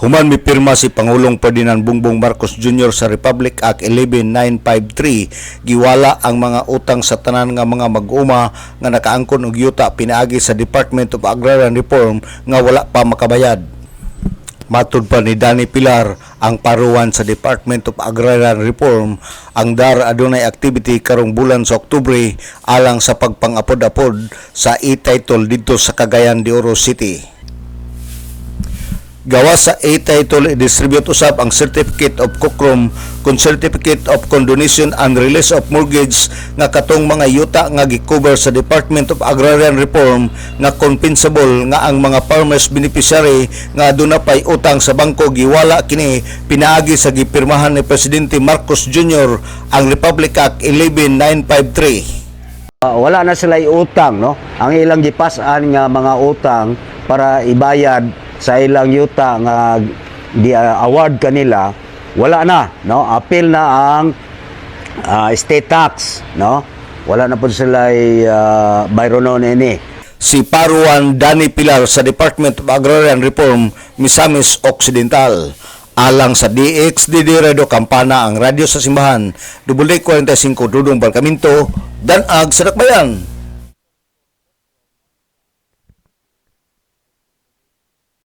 Human mipirma si Pangulong Ferdinand Bongbong Marcos Jr. sa Republic Act 11953, giwala ang mga utang sa tanan nga mga mag-uma nga nakaangkon og yuta pinaagi sa Department of Agrarian Reform nga wala pa makabayad. Matud pa ni Danny Pilar, ang paruwan sa Department of Agrarian Reform, ang DAR adunay activity karong bulan sa Oktubre alang sa pagpangapod-apod sa e-title dito sa Cagayan de Oro City. Gawas sa e-title, i-distribute usab ang Certificate of Quorum kung Certificate of Condonation and Release of Mortgage nga katong mga yuta nga gi-cover sa Department of Agrarian Reform nga compensable nga ang mga farmers beneficiary nga aduna pay utang sa bangko giwala kini pinaagi sa gipirmahan ni Presidente Marcos Jr. ang Republic Act 11953. Wala na sila utang, no? Ang ilang gipas-an nga mga utang para ibayad sa ilang yuta nga di-award kanila, wala na, no? Appeal na ang state tax, no? Wala na po sila bayronon ini. Si Paruan Danny Pilar sa Department of Agrarian Reform, Misamis Occidental. Alang sa DXDD Radio Campana, ang radyo sa simbahan, WD45 Dudong Barcaminto, Danag sa Dakbayan.